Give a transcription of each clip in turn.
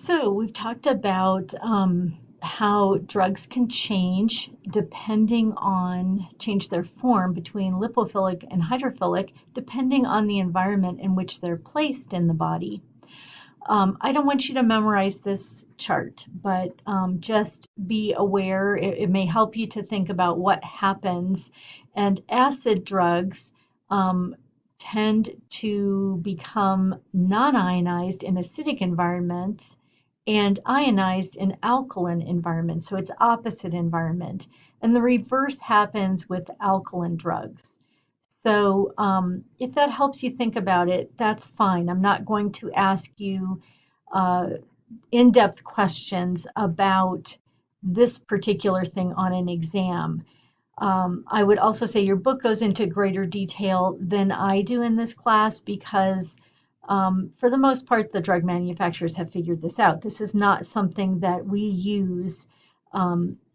So we've talked about how drugs can change their form between lipophilic and hydrophilic, depending on the environment in which they're placed in the body. I don't want you to memorize this chart, but just be aware. It may help you to think about what happens. And acid drugs um, tend to become non-ionized in acidic environments and ionized in alkaline environments. So it's opposite environment. And the reverse happens with alkaline drugs. So if that helps you think about it, that's fine. I'm not going to ask you uh, in-depth questions about this particular thing on an exam. I would also say your book goes into greater detail than I do in this class because, for the most part, the drug manufacturers have figured this out. This is not something that we use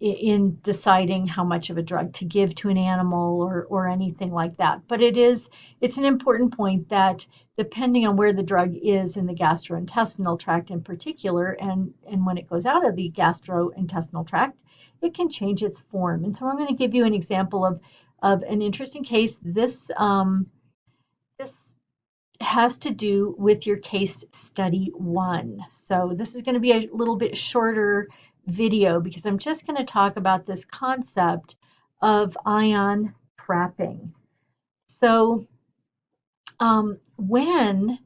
in deciding how much of a drug to give to an animal or anything like that. But it's an important point that depending on where the drug is in the gastrointestinal tract in particular, and when it goes out of the gastrointestinal tract, it can change its form. And so I'm going to give you an example of an interesting case. This has to do with your case study 1. So this is going to be a little bit shorter video because I'm just going to talk about this concept of ion trapping. So um, when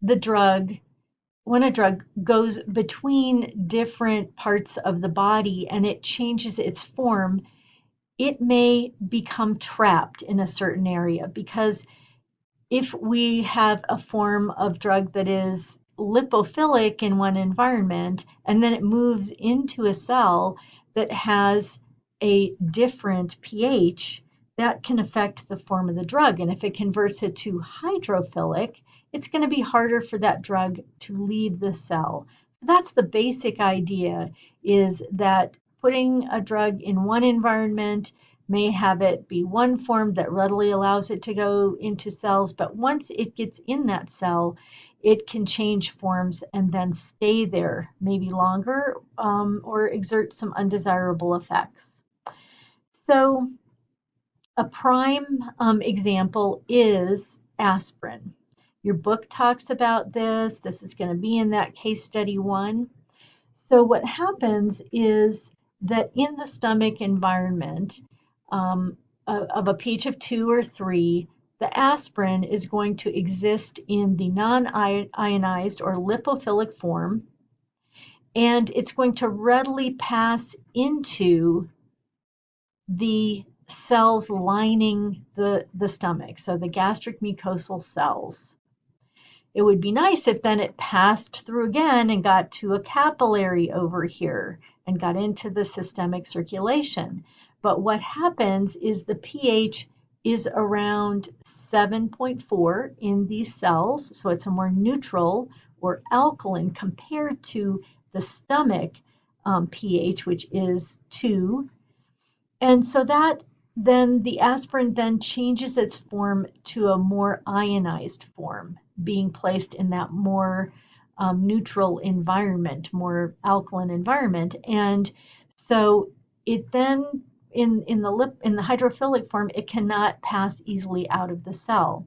the drug when a drug goes between different parts of the body and it changes its form, it may become trapped in a certain area because if we have a form of drug that is lipophilic in one environment and then it moves into a cell that has a different pH, that can affect the form of the drug. And if it converts it to hydrophilic, it's going to be harder for that drug to leave the cell. So that's the basic idea, is that putting a drug in one environment may have it be one form that readily allows it to go into cells, but once it gets in that cell, it can change forms and then stay there maybe longer or exert some undesirable effects. So a prime example is aspirin. Your book talks about this. This is going to be in that case study 1. So what happens is that in the stomach environment, of a pH of 2 or 3, the aspirin is going to exist in the non-ionized or lipophilic form, and it's going to readily pass into the cells lining the stomach, so the gastric mucosal cells. It would be nice if then it passed through again and got to a capillary over here and got into the systemic circulation. But what happens is the pH is around 7.4 in these cells, so it's a more neutral or alkaline compared to the stomach pH, which is 2. And so that then the aspirin then changes its form to a more ionized form, being placed in that more neutral environment, more alkaline environment. And so it then in the hydrophilic form, it cannot pass easily out of the cell.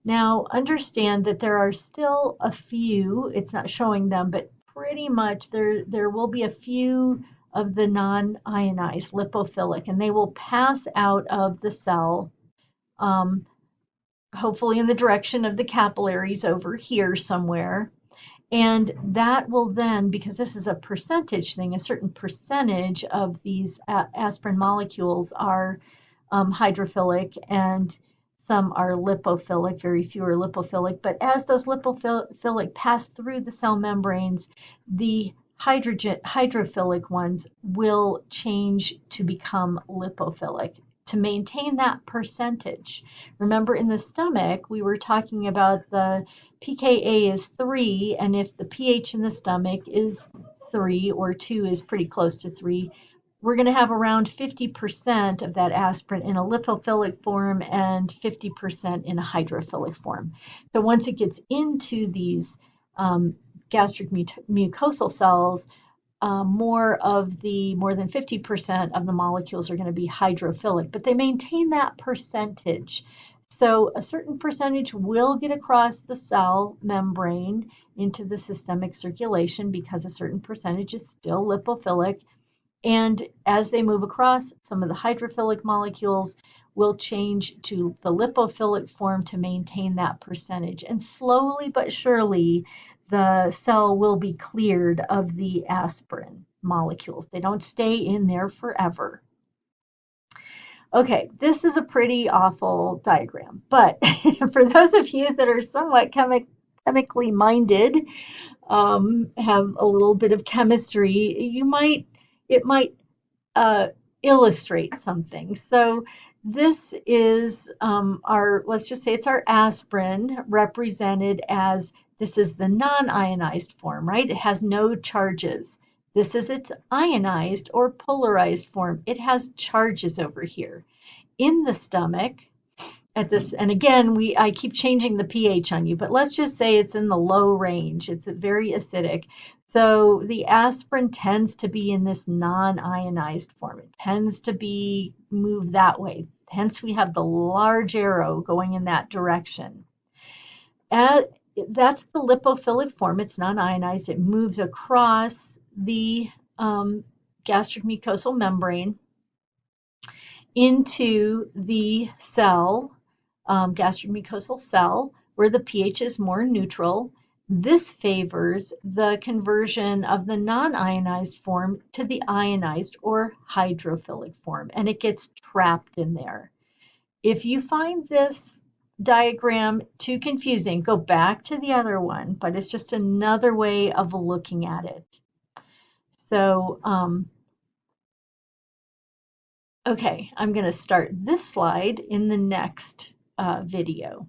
Now understand that there are still a few, it's not showing them, but pretty much there will be a few of the non-ionized lipophilic, and they will pass out of the cell, um, hopefully in the direction of the capillaries over here somewhere. And that will then, because this is a percentage thing, a certain percentage of these aspirin molecules are hydrophilic and some are lipophilic, very few are lipophilic. But as those lipophilic pass through the cell membranes, the hydrophilic ones will change to become lipophilic to maintain that percentage. Remember, in the stomach, we were talking about the pKa is 3, and if the pH in the stomach is 3 or 2 is pretty close to 3, we're going to have around 50% of that aspirin in a lipophilic form and 50% in a hydrophilic form. So once it gets into these gastric mucosal cells, more than 50% of the molecules are going to be hydrophilic, but they maintain that percentage. So a certain percentage will get across the cell membrane into the systemic circulation because a certain percentage is still lipophilic. And as they move across, some of the hydrophilic molecules will change to the lipophilic form to maintain that percentage. And slowly but surely, the cell will be cleared of the aspirin molecules. They don't stay in there forever. Okay, this is a pretty awful diagram, but for those of you that are somewhat chemically minded, have a little bit of chemistry, it might uh, illustrate something. So this is let's just say it's our aspirin represented as, this is the non-ionized form, right? It has no charges. This is its ionized or polarized form. It has charges over here. In the stomach, at this, and again, I keep changing the pH on you, but let's just say it's in the low range. It's very acidic. So the aspirin tends to be in this non-ionized form. It tends to be moved that way. Hence, we have the large arrow going in that direction. That's the lipophilic form. It's non-ionized. It moves across the gastric mucosal membrane into the cell, gastric mucosal cell, where the pH is more neutral. This favors the conversion of the non-ionized form to the ionized or hydrophilic form, and it gets trapped in there. If you find this diagram too confusing, go back to the other one, but it's just another way of looking at it. So, okay, I'm going to start this slide in the next video.